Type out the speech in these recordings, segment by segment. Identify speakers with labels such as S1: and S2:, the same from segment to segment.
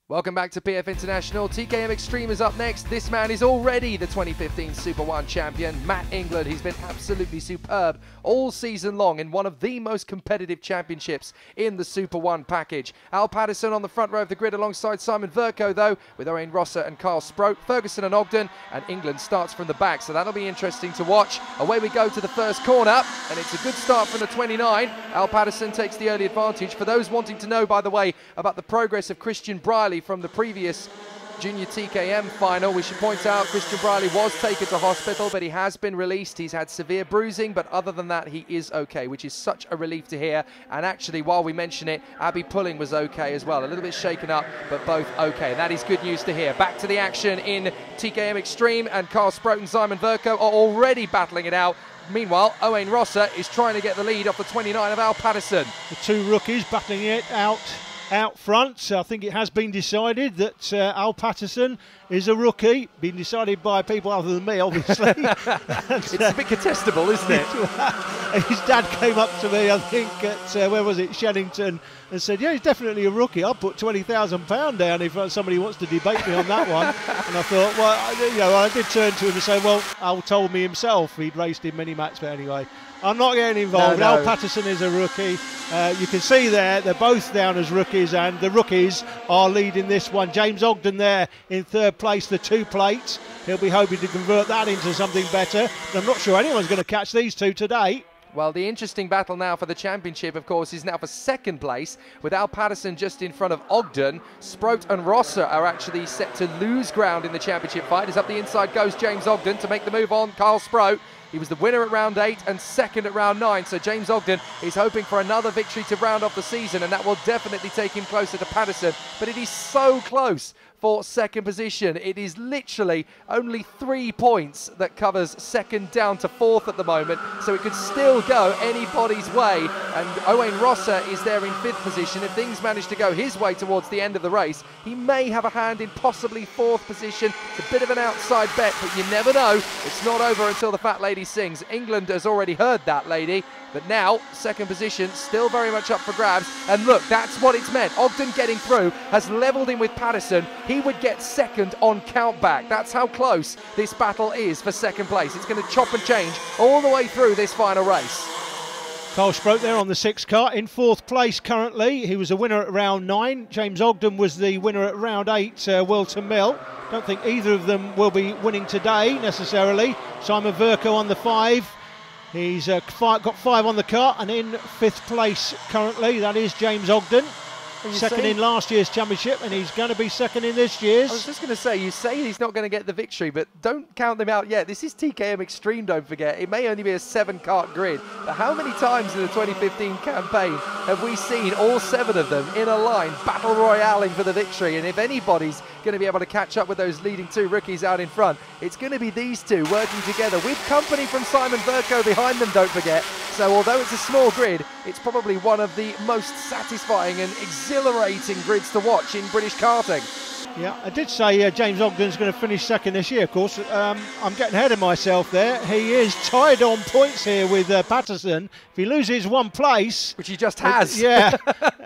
S1: Welcome back to PF International. TKM Extreme is up next. This man is already the 2015 Super 1 champion, Matt England. He's been absolutely superb all season long in one of the most competitive championships in the Super 1 package. Al Patterson on the front row of the grid alongside Simon Verco, though, with Owain Rosser and Carl Sproat, Ferguson and Ogden, and England starts from the back, so that'll be interesting to watch. Away we go to the first corner, and it's a good start from the 29. Al Patterson takes the early advantage. For those wanting to know, by the way, about the progress of Christian Briley from the previous Junior TKM final, we should point out Christian Briley was taken to hospital, but he has been released. He's had severe bruising, but other than that, he is okay, which is such a relief to hear. And actually, while we mention it, Abby Pulling was okay as well. A little bit shaken up, but both okay. And that is good news to hear. Back to the action in TKM Extreme, and Carl Sproat and Simon Verco are already battling it out. Meanwhile, Owain Rosser is trying to get the lead off the 29 of Al Patterson.
S2: The two rookies battling it out front. So I think it has been decided that Al Patterson is a rookie. Been decided by people other than me, obviously.
S1: It's a bit contestable, isn't it?
S2: His dad came up to me, I think, at, where was it, Shannington, and said, yeah, he's definitely a rookie. I'll put £20,000 down if somebody wants to debate me on that one. And I thought, well, I did turn to him and say, well, Al told me himself he'd raced in many matches, but anyway, I'm not getting involved.
S1: No.
S2: Al Patterson is a rookie. You can see there, they're both down as rookies, and the rookies are leading this one. James Ogden there in third place, the 2 plates. He'll be hoping to convert that into something better. And I'm not sure anyone's going to catch these two today.
S1: Well, the interesting battle now for the championship, of course, is now for second place, with Al Patterson just in front of Ogden. Sproat and Rosser are actually set to lose ground in the championship fight. As up the inside goes James Ogden to make the move on Carl Sproat. He was the winner at round 8 and second at round 9, so James Ogden is hoping for another victory to round off the season, and that will definitely take him closer to Patterson. But it is so close for second position. It is literally only 3 points that covers second down to fourth at the moment, so it could still go anybody's way. And Owain Rosser is there in 5th position. If things manage to go his way towards the end of the race, he may have a hand in possibly 4th position. It's a bit of an outside bet, but you never know. It's not over until the fat lady sings. England has already heard that lady. But now, second position, still very much up for grabs. And look, that's what it's meant. Ogden getting through has levelled in with Patterson. He would get second on countback. That's how close this battle is for second place. It's going to chop and change all the way through this final race.
S2: Carl Sproat there on the 6 car in 4th place currently. He was a winner at round 9. James Ogden was the winner at round 8, Wilton Mill. Don't think either of them will be winning today necessarily. Simon Verco on the 5. He's got 5 on the car, and in 5th place currently, that is James Ogden. Second in last year's championship, and he's going to be second in this year's.
S1: I was just going to say, you say he's not going to get the victory, but don't count them out yet. This is TKM Extreme, don't forget. It may only be a 7-kart grid, but how many times in the 2015 campaign have we seen all 7 of them in a line, battle royaling for the victory? And if anybody's going to be able to catch up with those leading 2 rookies out in front, it's going to be these 2 working together with company from Simon Verco behind them, don't forget. So although it's a small grid, it's probably one of the most satisfying and exhilarating grids to watch in British karting.
S2: Yeah, I did say James Ogden's going to finish second this year, of course. I'm getting ahead of myself there. He is tied on points here with Patterson. If he loses 1 place...
S1: which he just has.
S2: Yeah,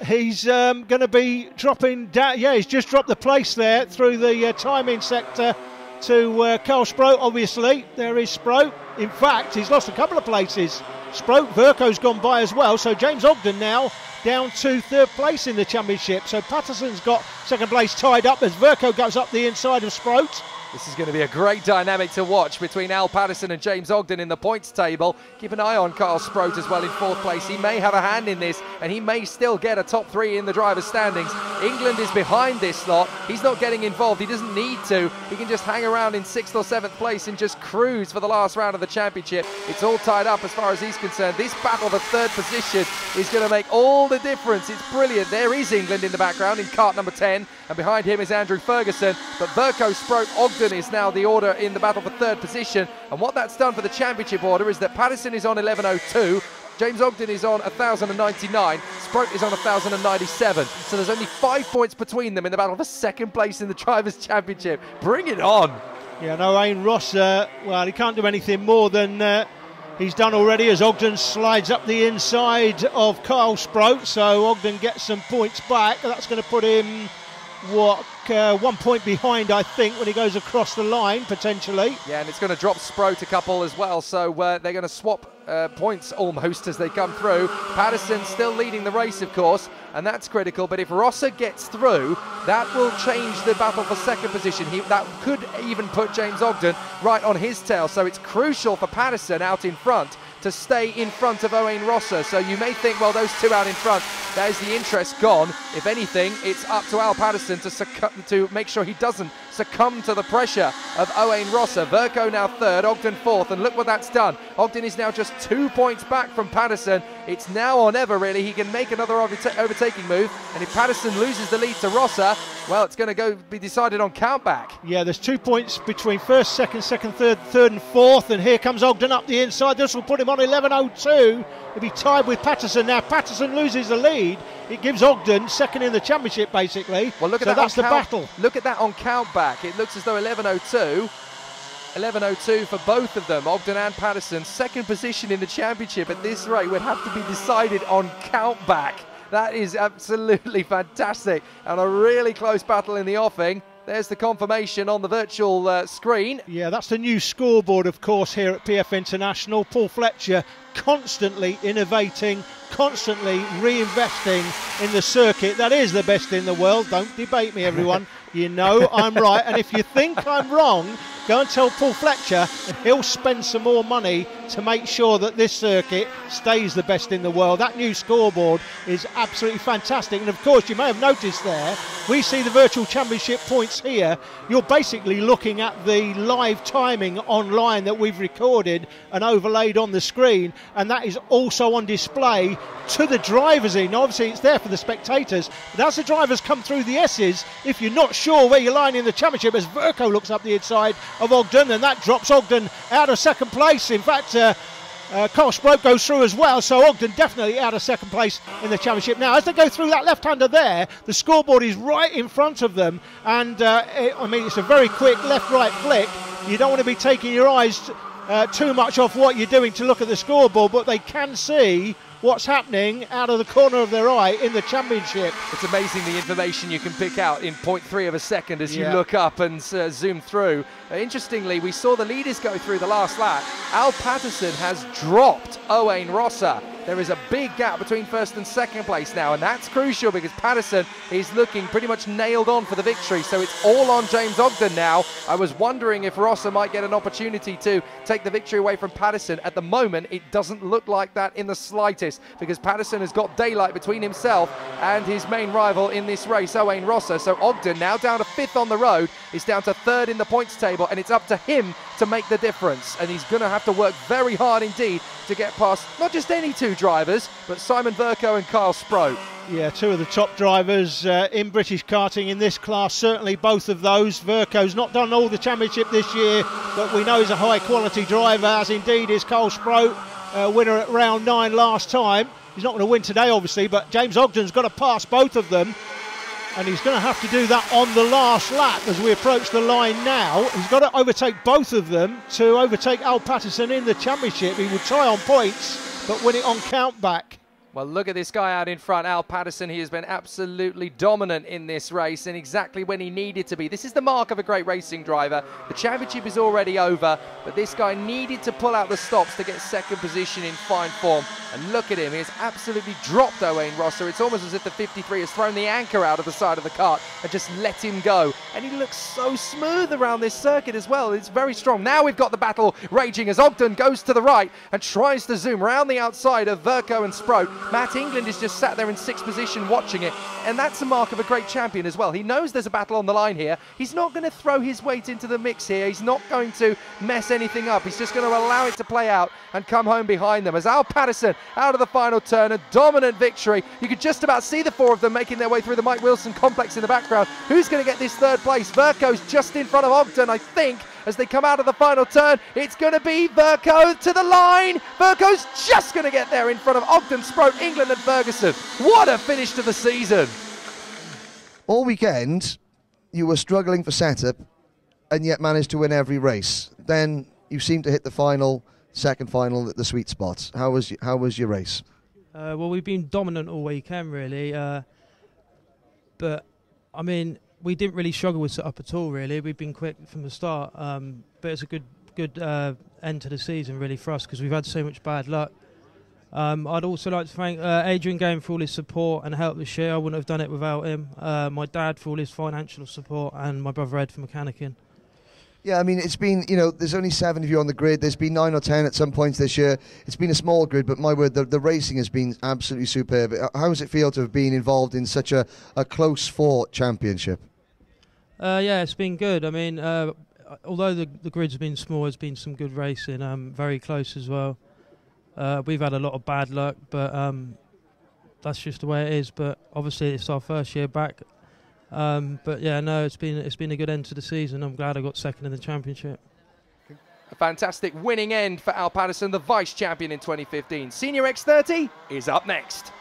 S2: he's going to be dropping down. Yeah, he's just dropped the place there through the timing sector to Carl Sproat, obviously. There is Sproat. In fact, he's lost a couple of places. Sproat, Verco's gone by as well, so James Ogden now down to 3rd place in the championship. So Patterson's got second place tied up as Verco goes up the inside of Sproat.
S1: This is going to be a great dynamic to watch between Al Patterson and James Ogden in the points table. Keep an eye on Carl Sproat as well in 4th place. He may have a hand in this, and he may still get a top 3 in the driver's standings. England is behind this lot. He's not getting involved. He doesn't need to. He can just hang around in 6th or 7th place and just cruise for the last round of the championship. It's all tied up as far as he's concerned. This battle for 3rd position is going to make all the difference. It's brilliant. There is England in the background in kart number 10, and behind him is Andrew Ferguson. But Verco, Sproat, Ogden is now the order in the battle for 3rd position, and what that's done for the championship order is that Patterson is on 11.02, James Ogden is on 1,099, Sproat is on 1,097, so there's only 5 points between them in the battle for 2nd place in the Drivers' Championship. Bring it on!
S2: Yeah, no, Owain Rosser, well, he can't do anything more than he's done already as Ogden slides up the inside of Carl Sproat, so Ogden gets some points back. That's going to put him 1 point behind, I think, when he goes across the line, potentially.
S1: Yeah, and it's going to drop Sproat a couple as well, so they're going to swap points almost as they come through. Patterson still leading the race, of course, and that's critical, but if Rosser gets through, that will change the battle for second position. That could even put James Ogden right on his tail, so it's crucial for Patterson out in front to stay in front of Owain Rosser. So you may think, well, those two out in front, there's the interest gone. If anything, it's up to Al Patterson to make sure he doesn't succumb to the pressure of Owain Rosser. Verco now third, Ogden fourth, and look what that's done. Ogden is now just 2 points back from Patterson. It's now or never, really. He can make another overtaking move, and if Patterson loses the lead to Rosser, well, it's going to be decided on countback.
S2: Yeah, there's 2 points between first, second, third and fourth, and here comes Ogden up the inside. This will put him on 11.02. He'll be tied with Patterson now. Patterson loses the lead. It gives Ogden second in the championship, basically.
S1: Well, look at
S2: so
S1: that.
S2: That's the battle.
S1: Look at that on countback. It looks as though 11.02. 11.02 for both of them, Ogden and Patterson. Second position in the championship at this rate would have to be decided on countback. That is absolutely fantastic, and a really close battle in the offing. There's the confirmation on the virtual screen.
S2: Yeah, that's the new scoreboard, of course, here at PF International. Paul Fletcher constantly innovating, constantly reinvesting in the circuit. That is the best in the world. Don't debate me, everyone. You know I'm right. And if you think I'm wrong, go and tell Paul Fletcher, and he'll spend some more money to make sure that this circuit stays the best in the world. That new scoreboard is absolutely fantastic. And of course, you may have noticed there, we see the virtual championship points here. You're basically looking at the live timing online that we've recorded and overlaid on the screen, and that is also on display to the drivers in. Obviously, it's there for the spectators, but as the drivers come through the S's, if you're not sure where you're lying in the championship, as Verco looks up the inside of Ogden, and that drops Ogden out of second place. In fact, Carl Sproat goes through as well, so Ogden definitely out of second place in the championship. Now, as they go through that left-hander there, the scoreboard is right in front of them, and I mean, it's a very quick left-right flick. You don't want to be taking your eyes too much off what you're doing to look at the scoreboard, but they can see what's happening out of the corner of their eye in the championship.
S1: It's amazing the information you can pick out in 0.3 of a second as you look up and zoom through. Interestingly, we saw the leaders go through the last lap. Al Patterson has dropped Owain Rosser. There is a big gap between first and second place now, and that's crucial because Patterson is looking pretty much nailed on for the victory, so it's all on James Ogden now. I was wondering if Rosser might get an opportunity to take the victory away from Patterson. At the moment, it doesn't look like that in the slightest because Patterson has got daylight between himself and his main rival in this race, Owain Rosser. So Ogden, now down to 5th on the road, is down to 3rd in the points table, and it's up to him to make the difference, and he's going to have to work very hard indeed to get past not just any two drivers, but Simon Verco and Kyle Sproat.
S2: Yeah, two of the top drivers in British karting in this class, certainly both of those. Verco's not done all the championship this year, but we know he's a high quality driver, as indeed is Kyle Sproat, winner at round 9 last time. He's not going to win today, obviously, but James Ogden's got to pass both of them, and he's going to have to do that on the last lap as we approach the line now. He's got to overtake both of them to overtake Al Patterson in the championship. He will try on points, but win it on countback.
S1: Well, look at this guy out in front, Al Patterson. He has been absolutely dominant in this race and exactly when he needed to be. This is the mark of a great racing driver. The championship is already over, but this guy needed to pull out the stops to get second position in fine form. And look at him, he has absolutely dropped Owain Rosser. It's almost as if the 53 has thrown the anchor out of the side of the kart and just let him go. And he looks so smooth around this circuit as well. It's very strong. Now we've got the battle raging as Ogden goes to the right and tries to zoom around the outside of Verco and Sproat. Matt England is just sat there in 6th position watching it, and that's a mark of a great champion as well. He knows there's a battle on the line here. He's not going to throw his weight into the mix here. He's not going to mess anything up. He's just going to allow it to play out and come home behind them. As Al Patterson out of the final turn, a dominant victory. You could just about see the four of them making their way through the Mike Wilson complex in the background. Who's going to get this 3rd place? Verco's just in front of Ogden, I think. As they come out of the final turn, it's going to be Verco to the line. Verco's just going to get there in front of Ogden, Sproat, England and Ferguson. What a finish to the season.
S3: All weekend, you were struggling for setup and yet managed to win every race. Then you seemed to hit the final, second final at the sweet spots. How was your race?
S4: Well, we've been dominant all weekend, really. But, I mean, we didn't really struggle with setup at all, really. We've been quick from the start, but it's a good end to the season, really, for us, because we've had so much bad luck. I'd also like to thank Adrian Game for all his support and help this year. I wouldn't have done it without him. My dad for all his financial support, and my brother Ed for mechanicking.
S3: Yeah, I mean, it's been, you know, there's only 7 of you on the grid. There's been 9 or 10 at some points this year. It's been a small grid, but my word, the racing has been absolutely superb. How does it feel to have been involved in such a close-fought championship?
S4: Yeah, it's been good. I mean, although the grid's been small, there's been some good racing, very close as well. We've had a lot of bad luck, but that's just the way it is. But obviously, it's our first year back. But yeah, no, it's been a good end to the season. I'm glad I got second in the championship.
S1: A fantastic winning end for Al Patterson, the vice champion in 2015. Senior X30 is up next.